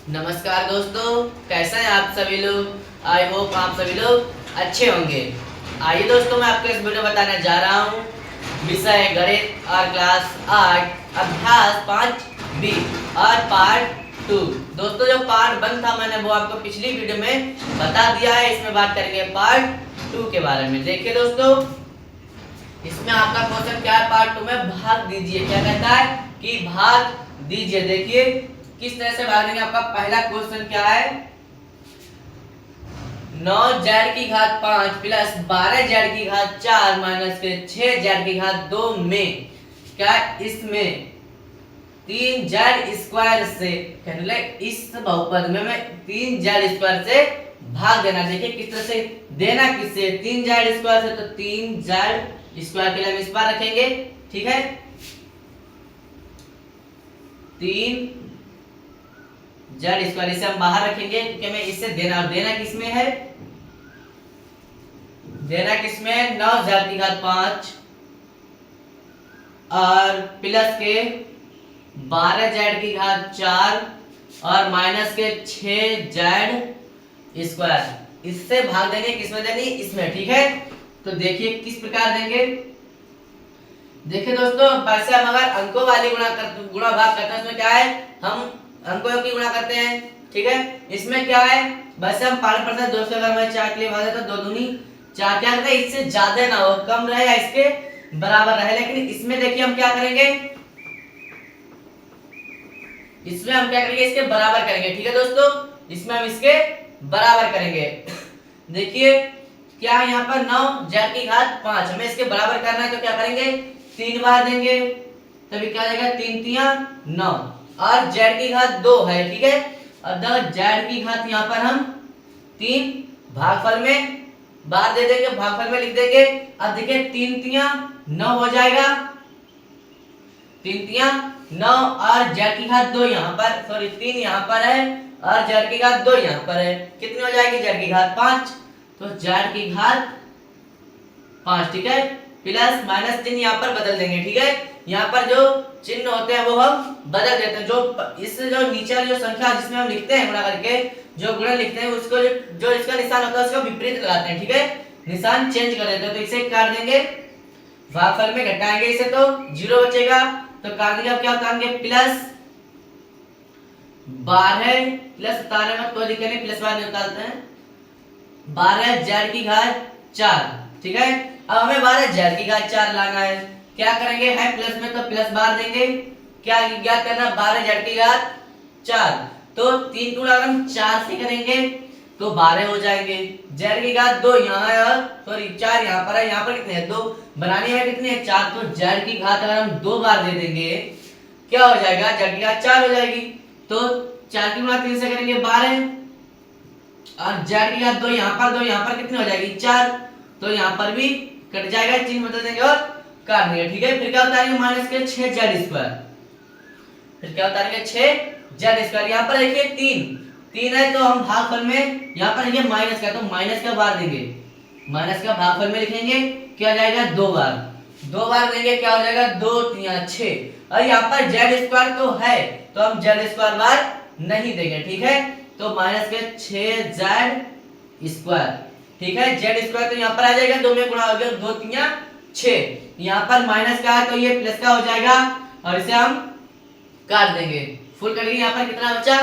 नमस्कार दोस्तों, कैसे हैं आप सभी लोग। आई होप आप सभी लोग अच्छे होंगे। आइए दोस्तों, मैं आपको इस वीडियो बताने जा रहा हूँ विषय गणित और क्लास 8 अभ्यास 5B और पार्ट 2। दोस्तों, जो पार्ट 1 था मैंने वो आपको पिछली वीडियो में बता दिया है। इसमें बात करेंगे पार्ट 2 के बारे में। देखिए दोस्तों, इसमें आपका क्वेश्चन क्या है, पार्ट 2 में भाग दीजिए। क्या कहता है कि भाग दीजिए। देखिए किस तरह से भाग देंगे। आपका पहला क्वेश्चन क्या है, 9z⁵ प्लस 12z⁵ माइनस के 6z⁵ में क्या इसमें 3z² से इस बहुपद में मैं 3z² से भाग देना। देखिए किस तरह से देना, किससे 3z² से, तो 3z² के लिए हम इस बार रखेंगे। ठीक है, 3z² इसे हम बाहर रखेंगे क्योंकि हमें इससे देना, और देना किसमें है, देना किसमें है 9z⁵ और प्लस के 12z⁵ और माइनस के 6z²। इससे भाग देंगे, किसमें देंगे, इसमें। ठीक है, तो देखिए किस प्रकार देंगे। देखिए दोस्तों, वैसे हम अगर अंकों वाली गुणा भाग करते हैं, इसमें क्या है, हम अंकों की गुणा करते हैं। ठीक है, इसमें क्या है, वैसे हम पालन करते हैं। दोस्तों, अगर मैं 4 के लिए भाग देता तो 2 दूनी 4, क्या करते हैं, इससे ज्यादा ना हो, कम रहे या इसके बराबर रहे। लेकिन इसमें देखिए हम क्या करेंगे, इसमें हम क्या करेंगे, इसके बराबर करेंगे। ठीक है दोस्तों, इसमें हम इसके बराबर करेंगे। देखिए क्या है, यहाँ पर 9z⁵ हमें इसके बराबर करना है, तो क्या करेंगे, 3 बार देंगे, तभी क्या हो जाएगा, 3 तिया 9 और z⁵ 2 है। ठीक है, अब z⁵ यहाँ पर हम 3 भागफल में बार दे देंगे, भागफल में लिख देंगे। अब देखिए 3 तिया 9 हो जाएगा, 3 तिया 9 और z⁵ 2 यहाँ पर, सॉरी 3 यहाँ पर है और z⁵ 2 यहाँ पर है। कितनी हो जाएगी, z⁵5, तो z⁵5। ठीक है, प्लस माइनस चिन्ह यहाँ पर बदल देंगे। ठीक है, यहाँ पर जो चिन्ह होते हैं वो हम बदल देते हैं। जो इस जो नीचे वाली जो संख्या जिसमें हम लिखते हैं गुणा करके, जो गुणन लिखते हैं उसको जो इसका निशान होता है उसका विपरीत लगाते हैं। ठीक है, निशान चेंज कर देते हैं। तो इसे काट देंगे, भागफल में घटाएंगे इसे तो 0 बचेगा, तो काट देंगे। अब क्या उतारेंगे, प्लस 12 प्लस उतारने में कोई दिक्कत नहीं, प्लस 12 उतारते हैं, 12z⁵4। ठीक है, अब हमें 12z⁵4 लाना है। क्या करेंगे, है प्लस में तो प्लस बार देंगे। क्या याद करना, 12z⁵4, तो 3 गुणा अगर हम 4 से करेंगे तो 12 हो जाएंगे। z⁵2 यहाँ है और सॉरी 4 यहाँ पर है, यहाँ पर कितने हैं, 2 बनानी है, कितने हैं, 4। तो z⁵ अगर हम 2 बार दे देंगे क्या हो जाएगा, z⁵4 हो जाएगी। तो 4 की गुणा 3 से करेंगे 12 और z⁵2 यहाँ पर, 2 यहाँ पर कितनी हो जाएगी, 4। तो यहाँ पर भी कट जाएगा, चिन्ह बदल देंगे और काट देंगे। ठीक है, फिर क्या उतारेंगे, माइनस के 6z²। फिर क्या उतारेंगे, 6z²। यहाँ पर देखिए 3 है, तो हम भागफल में यहाँ पर ये माइनस का, तो माइनस का बार देंगे, माइनस का भागफल में लिखेंगे, क्या जाएगा, 2 बार, 2 बार देंगे, क्या हो जाएगा, 2 तिया 6। और यहाँ पर z² तो है, तो हम z² बार नहीं देंगे। ठीक है, तो माइनस के 6z²। ठीक है, z² तो यहाँ पर आ जाएगा, 2 में गुणा हो गया, 2 तिया 6। यहाँ पर माइनस का है तो ये प्लस का हो जाएगा और इसे हम काट देंगे, फुल करेंगे। यहाँ पर कितना बचा,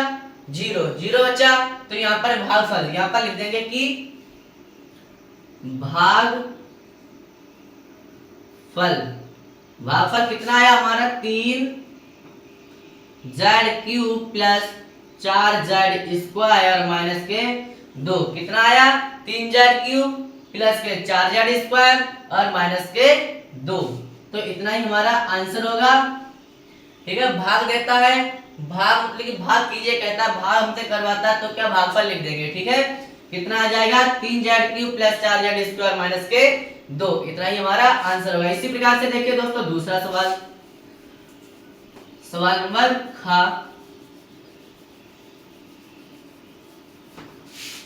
0 बचा, तो यहाँ पर भागफल, यहाँ पर लिख देंगे कि भागफल, भागफल कितना आया हमारा, 3z³ प्लस 4z² माइनस के 2। कितना आया, 3z³ प्लस के 4z² और माइनस के 2। तो इतना ही हमारा आंसर होगा। ठीक है, भाग देता है, भाग मतलब कि भाग कीजिए कहता है, भाग हमसे करवाता है, तो क्या भागफल लिख देंगे। ठीक है, कितना आ जाएगा, 3z³ प्लस 4z² माइनस के 2। इतना ही हमारा आंसर होगा। इसी प्रकार से देखिए दोस्तों दूसरा सवाल, सवाल नंबर खा।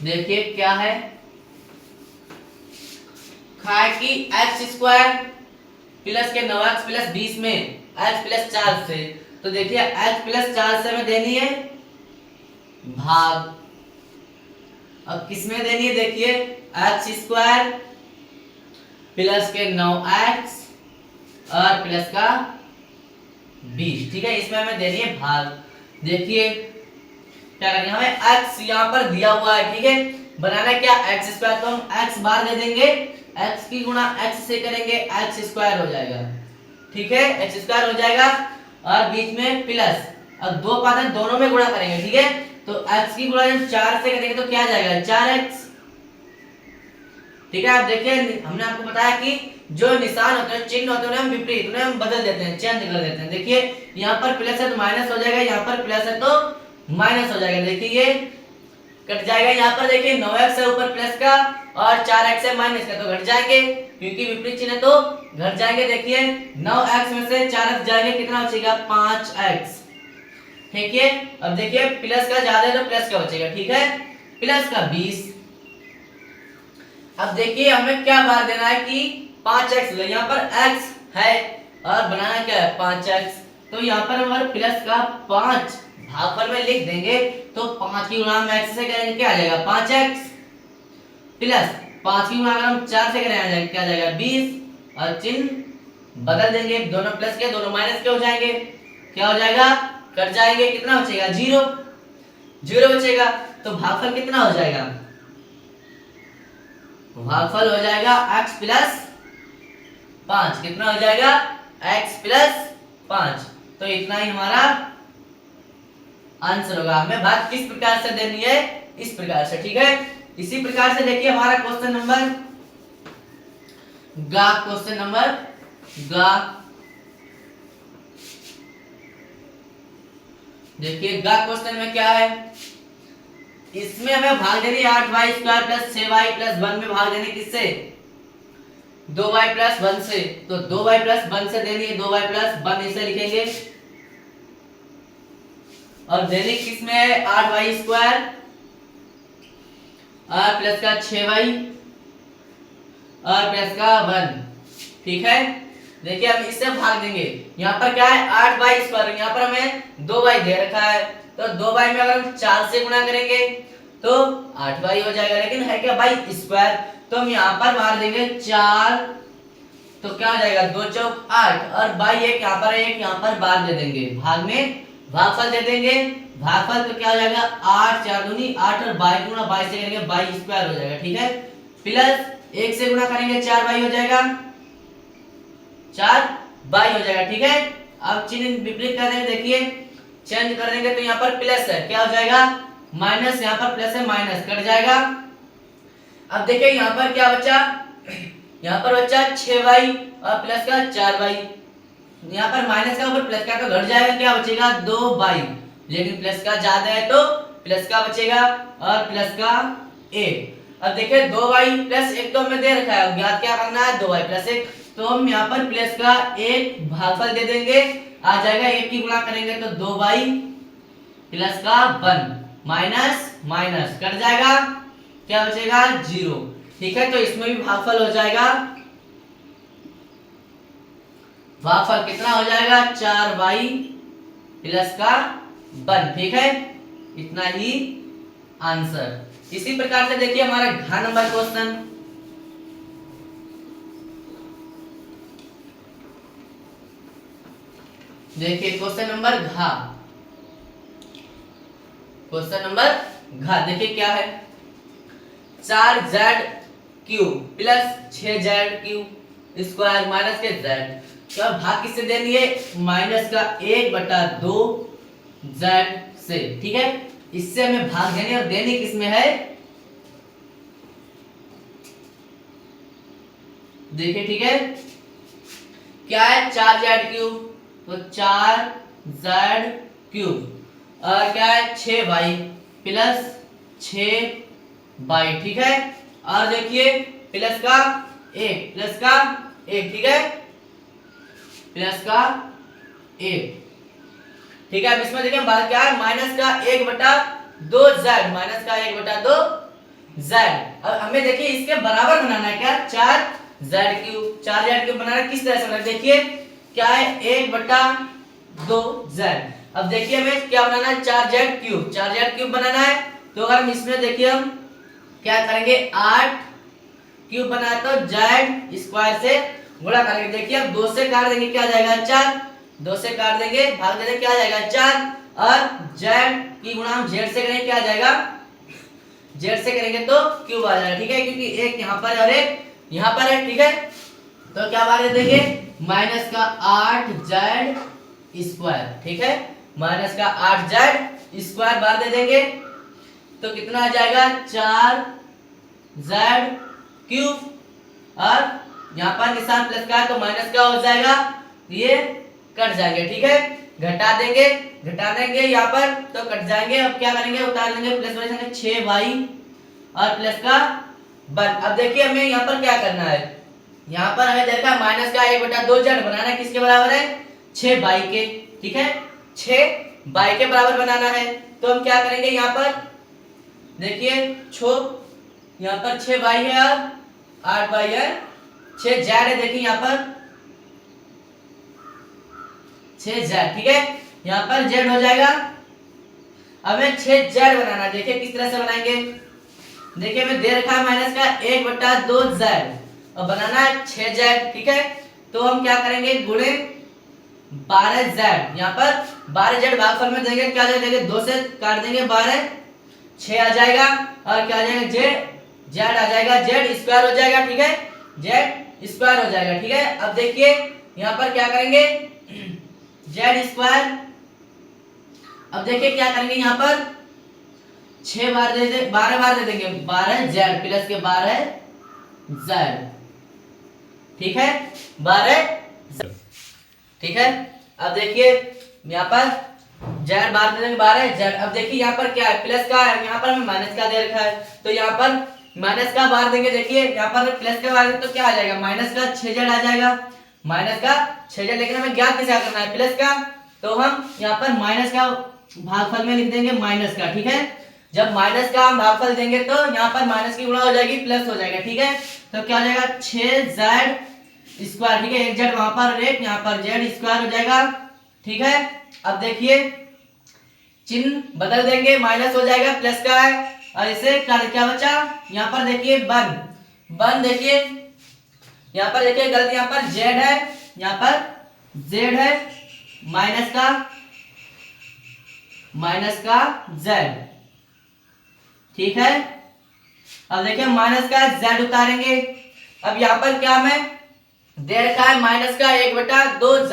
देखिए क्या है, खाए कि x² प्लस के 9x प्लस 20 में x प्लस 4 से, तो देखिए x प्लस 4 से हमें देनी है भाग, अब किसमें देनी है देखिए, एक्स स्क्वायर प्लस के 9x और प्लस का 20, ठीक है, इसमें हमें देनी है भाग। देखिए क्या करेंगे, हमें x यहाँ पर दिया हुआ है, ठीक है, बनाना क्या x स्क्वायर, तो हम x बार दे देंगे, x की गुणा x से करेंगे, x स्क्वायर हो जाएगा, ठीक है, x स्क्वायर हो जाएगा, और बीच में प्लस, अब दो पाद हैं दोनों में गुणा करेंगे, ठीक है, तो x की गुणा 4 से करेंगे तो क्या आ जाएगा 4x, ठीक है। आप देखिए हमने आपको बताया कि जो निशान होते हैं, चिन्ह होते हैं, हम विपरीत, उन्हें हम बदल देते हैं, चेंज कर देते हैं। देखिए यहाँ पर प्लस है तो माइनस हो जाएगा, यहाँ पर प्लस है तो माइनस हो जाएगा, देखिए ये कट जाएगा। यहाँ पर देखिए 9x है ऊपर प्लस का और 4x है माइनस का, तो घट जाएंगे क्योंकि विपरीत चिन्ह है तो घट जाएंगे। देखिए 9x में से 4x जाएंगे, कितना बचेगा 5x, ठीक है। अब देखिए प्लस का ज्यादा है तो प्लस का बचेगा, ठीक है, प्लस का 20। अब देखिए हमें क्या बार देना है कि 5x, यहाँ पर x है और बनाना क्या है 5x, तो यहाँ पर हमारे प्लस का 5 भागफल में लिख देंगे, तो 5 की गुणा हम x से करेंगे क्या आ जाएगा 5x, प्लस 5 की गुणा अगर हम 4 से करेंगे क्या आ जाएगा 20, और चिन्ह बदल देंगे, दोनों प्लस के दोनों माइनस के हो जाएंगे, क्या हो जाएगा कट जाएंगे, कितना बचेगा 0, 0 बचेगा, तो भागफल कितना हो जाएगा, भागफल हो जाएगा x प्लस 5, कितना हो जाएगा x प्लस 5, तो इतना ही हमारा आंसर होगा। हमें बात किस प्रकार से देनी है, इस प्रकार से, ठीक है। इसी प्रकार से देखिए हमारा क्वेश्चन नंबर गा, क्वेश्चन नंबर गा, देखिए गा क्वेश्चन में क्या है, इसमें हमें भाग देनी 8y square plus 6y plus 1 में भाग देनी किससे 2y प्लस 1 से, तो 2y प्लस 1 से देनी है, 2y प्लस 1 इसे लिखेंगे, और देनी किसमें है 8y स्क्वायर और प्लस का 6y और प्लस का 1, ठीक है। देखिए अब इससे भाग देंगे, यहाँ पर क्या है 8y स्क्वायर, यहाँ पर हमें 2y दे रखा है, तो 2y में अगर हम 4 से गुणा करेंगे तो 8y हो जाएगा, लेकिन है क्या y स्क्वायर, तो हम यहाँ पर मार देंगे 4, तो क्या हो जाएगा 2 चौक 8, और y एक यहाँ पर है, एक यहाँ पर बार दे देंगे, भाग में भागफल दे देंगे, भागफल तो क्या हो जाएगा 8 4 दूनी 8, और y गुणा y से करेंगे y स्क्वायर हो जाएगा, ठीक है, प्लस 1 से गुणा करेंगे 4y हो जाएगा, 4y हो जाएगा, ठीक है। अब चिन्ह विपरीत कर देंगे, देखिए चेंज कर देंगे, तो यहाँ पर प्लस है, क्या हो जाएगा माइनस, यहाँ पर प्लस है माइनस कट जाएगा। अब देखिए यहाँ पर क्या बचा, यहाँ पर बचा 6y और प्लस का 4y, यहाँ पर माइनस का ऊपर प्लस का तो घट जाएगा, क्या बचेगा 2y, लेकिन प्लस का ज्यादा है तो प्लस का बचेगा और प्लस का 1। अब देखिए 2y प्लस 1 तो हमें दे रखा है, ज्ञात क्या करना है 2y प्लस 1, तो हम यहाँ पर प्लस का 1 भागफल दे देंगे, आ जाएगा 1 की गुणा करेंगे तो 2y प्लस का 1 माइनस माइनस कट जाएगा, क्या बचेगा 0, ठीक है। तो इसमें भी भागफल हो जाएगा, भागफल कितना हो जाएगा 4y प्लस का 1, ठीक है, इतना ही आंसर। इसी प्रकार से देखिए हमारा घ नंबर क्वेश्चन, देखिए क्वेश्चन नंबर घ, क्वेश्चन नंबर घ देखिए क्या है 4z cube plus 6z cube square minus के z, तो भाग किससे देनी है माइनस का 1/2 z से, ठीक है, इससे हमें भाग देने, और देने किसमें है देखिए, ठीक है, क्या है 4z क्यूब, तो 4z क्यूब और क्या है 6y प्लस 6y, ठीक है, और देखिए प्लस का 1 प्लस का 1, ठीक है, प्लस का 1, ठीक है। अब इसमें देखिए बात क्या है माइनस का 1/2z, माइनस का 1/2z। अब हमें देखिए इसके बराबर बनाना है क्या 4z क्यूब, 4z क्यूब बनाना किस तरह से बनाना, देखिए क्या है 1/2z, अब देखिए हमें क्या बनाना है, 4z क्यूब बनाना है। तो अगर हम इसमें देखिए हम क्या करेंगे, 8 क्यूब बनाए तो z स्क्वायर से गुणा करेंगे। देखिए अब 2 से काट देंगे क्या आ जाएगा 4, 2 से काट देंगे भाग दे देंगे क्या आ जाएगा 4, और z की गुणा हम z से करेंगे क्या आ जाएगा, z से करेंगे तो क्यूब आ जाएगा। ठीक है, क्योंकि एक यहाँ पर और एक यहाँ पर है। ठीक है, तो क्या बार दे देंगे, माइनस का 8z स्क्वायर। ठीक है, माइनस का 8z स्क्वायर बार दे देंगे तो कितना आ जाएगा 4z क्यूब, और यहाँ पर निशान प्लस का है तो माइनस का हो जाएगा, ये कट जाएंगे। ठीक है, घटा देंगे यहाँ पर तो कट जाएंगे। अब क्या करेंगे, उतार लेंगे, प्लस बचेंगे 6y और प्लस का 1। अब देखिए हमें यहाँ पर क्या करना है, यहाँ पर हमें देखा माइनस का 1/2z बनाना है, किसके बराबर है 6y के। ठीक है, 6y के बराबर बनाना है। तो हम क्या करेंगे, यहाँ पर देखिए यहाँ पर 6y है और 8y है, 6z है। देखिए यहाँ पर 6z। ठीक है, यहाँ पर z हो जाएगा। अब हमें 6z बनाना है। देखिए किस तरह से बनाएंगे, देखिए हमें दे रखा है माइनस का 1/2z और बनाना है 6z। ठीक है, तो हम क्या करेंगे, गुणे 12z। यहाँ पर 12z भागफल में देंगे क्या आ जाएगा, 2 से काट देंगे 12, 6 आ जाएगा, और क्या आ जाएगा z आ जाएगा, z स्क्वायर हो जाएगा। ठीक है, z स्क्वायर हो जाएगा। ठीक है, अब देखिए यहाँ पर क्या करेंगे, z स्क्वायर। अब देखिए क्या करेंगे, यहाँ पर 6 बार दे दे 12 बार दे देंगे, 12z प्लस के 12z। ठीक है, 12। ठीक है, अब देखिए यहाँ पर z बार दे देंगे 12z। अब देखिए यहाँ पर क्या है, प्लस का है, यहाँ पर हमें माइनस का दे रखा है तो यहाँ पर माइनस का बार देंगे। देखिए यहाँ पर प्लस का बार देंगे तो क्या आ जाएगा, माइनस का 6z आ जाएगा, माइनस का 6z। लेकिन हमें ज्ञात किसे करना है, प्लस का, तो हम यहाँ पर माइनस का भागफल में लिख देंगे माइनस का। ठीक है, जब माइनस का हम भागफल देंगे तो यहाँ पर माइनस की गुणा हो जाएगी, प्लस हो जाएगा। ठीक है, तो क्या हो जाएगा 6z स्क्वायर। ठीक है, एक z वहां पर और एक यहाँ पर z स्क्वायर हो जाएगा। ठीक है, अब देखिए चिन्ह बदल देंगे, माइनस हो जाएगा, प्लस का है, और इसे क्या बचा, यहाँ पर देखिए 1 देखिए यहाँ पर देखिए गलती, यहाँ पर z है, यहाँ पर z है, माइनस का z। ठीक है, अब देखिए माइनस का z उतारेंगे। अब यहाँ पर क्या हमें दे रखा है, माइनस का 1/2z,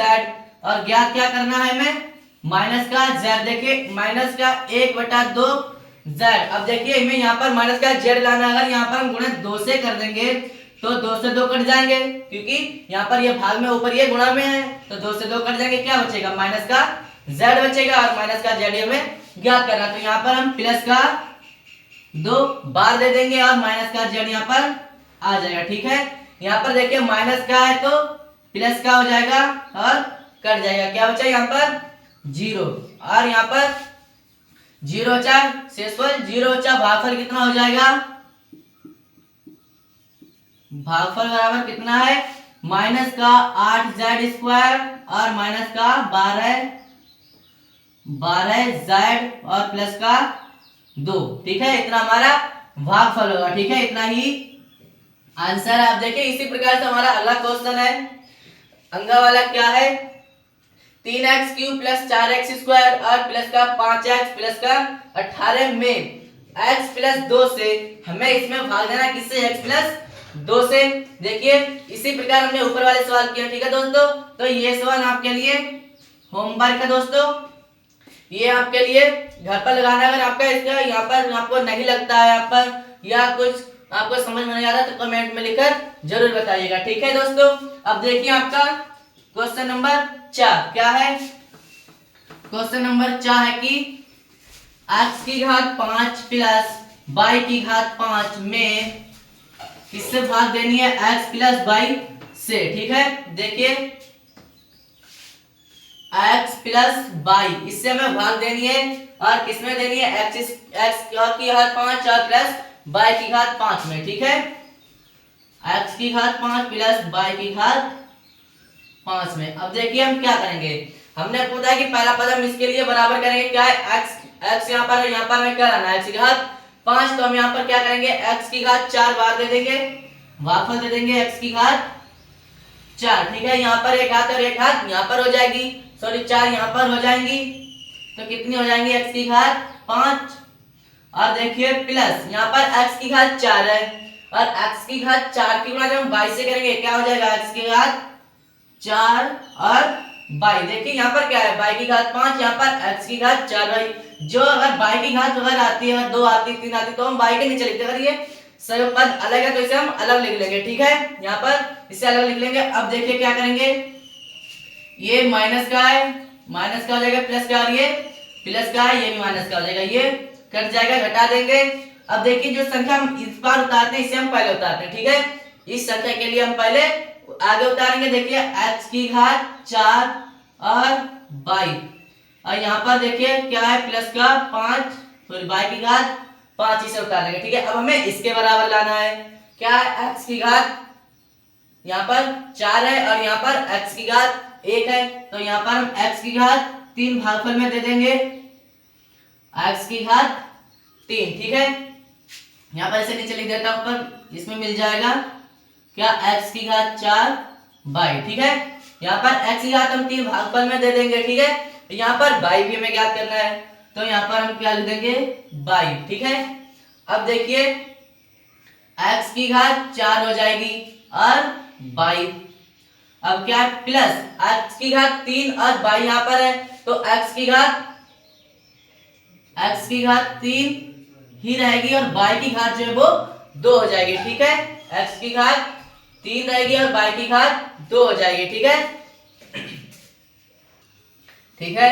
और ज्ञात क्या करना है हमें, माइनस का z। देखिए माइनस का 1/2z। अब देखिए हमें यहाँ पर माइनस का z लाना है। अगर यहाँ पर हम गुणा 2 से कर देंगे तो 2 से 2 कट जाएंगे, क्योंकि यहाँ पर ये भाग में ऊपर ये गुणा में है, तो 2 से 2 कट जाएंगे, क्या बचेगा, माइनस का z बचेगा, और माइनस का z हमें ज्ञात करना। तो यहाँ पर हम प्लस का 2 बार दे देंगे और माइनस का z यहाँ पर आ जाएगा। ठीक है, यहाँ पर देखिए माइनस का है तो प्लस का हो जाएगा और कट जाएगा, क्या बचा यहाँ पर 0, और यहाँ पर 0 बचा, शेषफल 0 बचा। भागफल कितना हो जाएगा, भागफल बराबर कितना है, माइनस का 8z स्क्वायर और माइनस का 12z और प्लस का 2। ठीक है, इतना हमारा भागफल होगा। ठीक है, इतना ही आंसर है। आप देखिए इसी प्रकार से हमारा अगला क्वेश्चन है, अंगा वाला क्या है, 3x cube plus 4x square और प्लस का 5x प्लस का 18 में x प्लस 2 से हमें इसमें भाग देना, किससे, x प्लस 2 से। देखिए इसी प्रकार हमने ऊपर वाले सवाल किया। ठीक है दोस्तों, तो ये सवाल आपके लिए होमवर्क है दोस्तों, ये आपके लिए घर पर लगाना। अगर आपका इसका यहाँ पर आपको नहीं लगता है, यहाँ पर या कुछ आपको समझ में नहीं आ रहा तो कमेंट में लिखकर जरूर बताइएगा। ठीक है दोस्तों, अब देखिए आपका क्वेश्चन नंबर 4 क्या है, क्वेश्चन नंबर 4 है कि x की घात 5 प्लस y की घात 5 में किससे भाग देनी है, x प्लस y से। ठीक है, देखिए x प्लस y इससे हमें भाग देनी है, और किसमें देनी है, x की घात 5 और प्लस y की घात 5 में। ठीक है, x की घात 5 प्लस y की घात 5 में। अब देखिए हम क्या करेंगे, हमने आपको बताया कि पहला पद हम इसके लिए बराबर करेंगे, क्या है x यहाँ पर है, यहाँ पर हमें क्या लाना है x की घात 5, तो हम यहाँ पर क्या करेंगे x की घात 4 बार दे देंगे, भागफल दे देंगे x की घात 4, ठीक है। यहाँ पर एक घात और एक घात यहाँ पर हो जाएगी, सॉरी 4 यहाँ पर हो जाएंगी, तो कितनी हो जाएंगी x की घात 5, और देखिए प्लस यहाँ पर x की घात 4 है, और x की घात 4 की गुणा जब हम 22 से करेंगे क्या हो जाएगा x की घात 4 और 22, देखिए यहाँ पर क्या है y की घात 5, यहाँ पर x की घात 4 भाई, जो अगर y की घात अगर आती है 2 आती 3 आती तो हम y के नीचे लिखते, अगर ये सब पद अलग है तो इसे हम अलग लिख लेंगे, ठीक है। यहाँ पर इसे अलग लिख लेंगे। अब देखिए क्या करेंगे, ये माइनस का है, माइनस का हो जाएगा, प्लस का, और ये प्लस का है, ये भी माइनस का हो जाएगा, ये कट जाएगा, घटा देंगे। अब देखिए जो संख्या हम इस बार उतारते हैं इसे हम पहले उतारते हैं, ठीक है। इस संख्या के लिए हम पहले आगे उतारेंगे, देखिए x की घात 4 और 22, और यहाँ पर देखिए क्या है प्लस का 5, सॉरी y की घात 5, इसे उतार देंगे, ठीक है। अब हमें इसके बराबर लाना है, क्या है x की घात यहाँ पर 4 है और यहाँ पर x की घात 1 है, तो यहाँ पर हम x की घात 3 भागफल में दे देंगे x की घात 3, ठीक है। यहाँ पर इसे नीचे लिख देता हूं, पर इसमें मिल जाएगा क्या x की घात 4 22, ठीक है। यहाँ पर x की घात हम 3 भागफल में दे देंगे, ठीक है। यहाँ पर 22 भी हमें ज्ञात करना है, तो यहाँ पर हम क्या लिख देंगे 22, ठीक है। अब देखिए x की घात 4 हो जाएगी और 22, अब क्या है प्लस x की घात 3 और 22 यहाँ पर है, तो x की घात 3 ही रहेगी और y की घात जो है वो 2 हो जाएगी, ठीक है। x की घात 3 रहेगी और y की घात 2 हो जाएगी, ठीक है, ठीक है।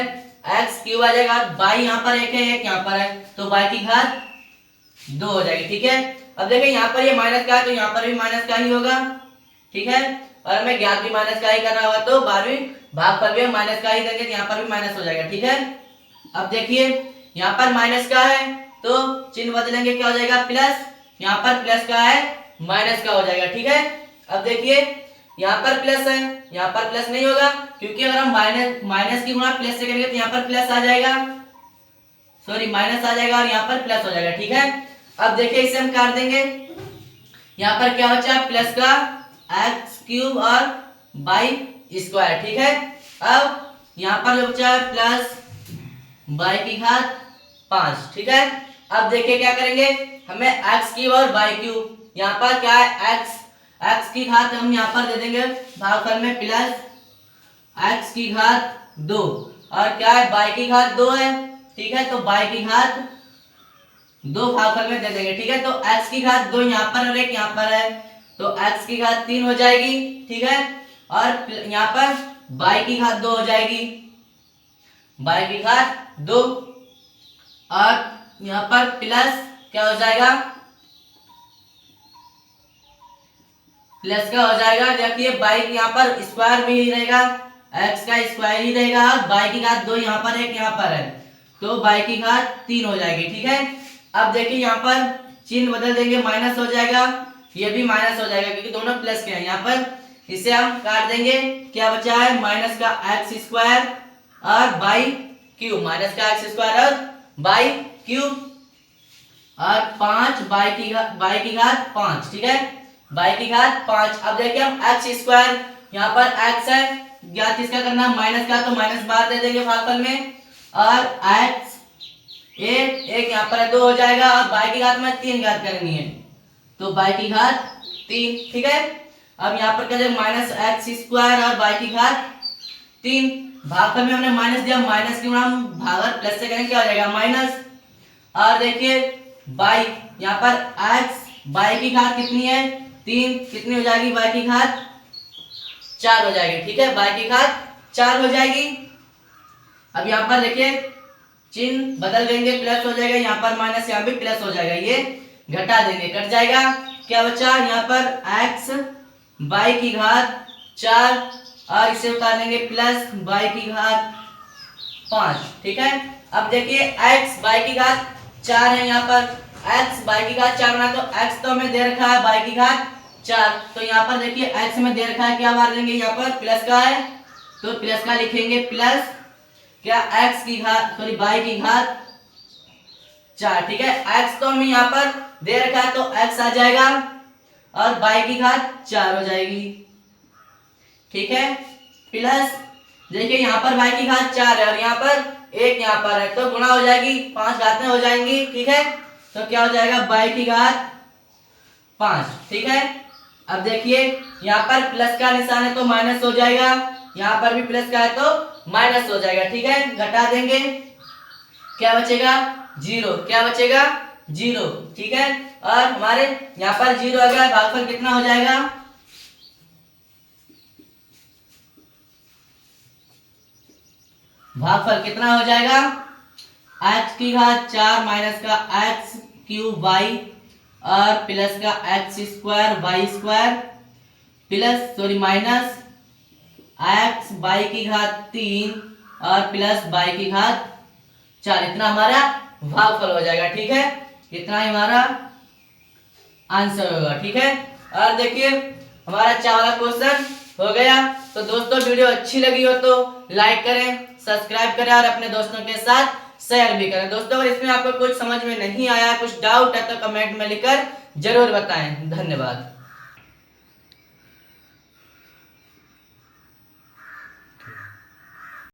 x क्यूब आ जाएगा, y यहाँ पर 1 है, 1 यहाँ पर है, तो y की घात 2 हो जाएगी, ठीक है। अब देखिए यहाँ पर ये माइनस का है तो यहाँ पर भी माइनस का ही होगा, ठीक है, और हमें ज्ञात भी माइनस का ही करना होगा, तो 12वीं भागफल भी हम माइनस का ही देंगे, तो यहाँ पर भी माइनस हो जाएगा, ठीक है। अब देखिए यहाँ पर माइनस का है तो चिन्ह बदलेंगे, क्या हो जाएगा प्लस, यहाँ पर प्लस का है माइनस का हो जाएगा, ठीक है। अब देखिए यहाँ पर प्लस है, यहाँ पर प्लस नहीं होगा, क्योंकि अगर हम माइनस की गुणा प्लस से करेंगे तो यहाँ पर प्लस आ जाएगा, सॉरी माइनस आ जाएगा, और यहाँ पर प्लस हो जाएगा, ठीक है। अब देखिए इसे हम काट देंगे, यहाँ पर क्या बचा प्लस का एक्स क्यूब और वाई स्क्वायर, ठीक है। अब यहाँ पर जो बचा है प्लस वाई की घात 5, ठीक है। अब देखिए क्या करेंगे, हमें एक्स क्यूब और वाई क्यूब, यहाँ पर क्या है एक्स की घात हम यहाँ पर दे देंगे भागफल में प्लस एक्स की घात 2, और क्या है वाई की घात 2 है, ठीक है, तो वाई की घात 2 भागफल में दे देंगे, ठीक है। तो x की घात 2 यहाँ पर और 1 यहाँ पर है, तो x की घात 3 हो जाएगी, ठीक है, और यहाँ पर y की घात 2 हो जाएगी, y की घात 2, और यहाँ पर प्लस क्या हो जाएगा, प्लस का हो जाएगा, देखिए y यहाँ पर स्क्वायर भी ही रहेगा, x का स्क्वायर ही रहेगा, और y की घात 2 यहाँ पर 1 यहाँ पर है, तो y की घात 3 हो जाएगी, ठीक है। अब देखिए यहाँ पर चिन्ह बदल देंगे, माइनस हो जाएगा, ये भी माइनस हो जाएगा क्योंकि दोनों प्लस के हैं, यहाँ पर इसे हम काट देंगे, क्या बचा है माइनस का एक्स स्क्वायर और वाई क्यूब, माइनस का एक्स स्क्वायर और वाई क्यूब, और 5 वाई की घात 5, ठीक है, वाई की घात 5। अब देखिए हम एक्स स्क्वायर, यहाँ पर एक्स है, ज्ञात किसका करना माइनस का, तो माइनस बार दे देंगे भागफल में, और एक्स एक यहाँ पर 2 हो जाएगा, और y की घात में 3 घात करनी है, तो y की घात 3, ठीक है। अब यहाँ पर क्या जाएगा माइनस एक्स स्क्वायर और y की घात 3, भागफल में हमने माइनस दिया, माइनस की हम भागफल प्लस से करेंगे क्या हो जाएगा माइनस, और देखिए y यहाँ पर x y की घात कितनी है 3, कितनी हो जाएगी y की घात 4 हो जाएगी, ठीक है, y की घात 4 हो जाएगी। अब यहाँ पर देखिए चिन्ह बदल देंगे, प्लस हो जाएगा, यहाँ पर माइनस, यहाँ भी प्लस हो जाएगा, ये घटा देंगे, कट जाएगा, क्या बचा यहाँ पर x y की घात 4, और इसे उतार लेंगे प्लस y की घात 5, ठीक है। अब देखिए x y की घात 4 है, यहाँ पर x y की घात 4 बना, तो x तो हमें दे रखा है y की घात 4, तो यहाँ पर देखिए x में दे रखा है, क्या मार लेंगे यहाँ पर प्लस का है, तो प्लस का लिखेंगे प्लस क्या x की घात सॉरी y की घात 4। ठीक है, x तो हमें यहाँ पर दे रखा है तो x आ जाएगा और y की घात 4 हो जाएगी। ठीक है, प्लस देखिए यहाँ पर y की घात 4 है और यहाँ पर 1 यहाँ पर है तो गुणा हो जाएगी, 5 घातें हो जाएंगी। ठीक है, तो क्या हो जाएगा y की घात 5। ठीक है, अब देखिए यहाँ पर प्लस का निशान है तो माइनस हो जाएगा, यहाँ पर भी प्लस का है तो माइनस हो जाएगा। ठीक है, घटा देंगे, क्या बचेगा 0, क्या बचेगा 0। ठीक है, और हमारे यहाँ पर 0 आ गया, भागफल कितना हो जाएगा, भागफल कितना हो जाएगा x की घात 4 माइनस का x क्यूब y और प्लस का x square y square plus sorry minus x y की घात 3 और प्लस y की घात 4। इतना हमारा भागफल हो जाएगा। ठीक है, इतना ही हमारा आंसर होगा। ठीक है, और देखिए हमारा 4 वाला क्वेश्चन हो गया। तो दोस्तों वीडियो अच्छी लगी हो तो लाइक करें, सब्सक्राइब करें और अपने दोस्तों के साथ शेयर भी करें। दोस्तों अगर इसमें आपको कुछ समझ में नहीं आया, कुछ डाउट है तो कमेंट में लिखकर जरूर बताएं। धन्यवाद।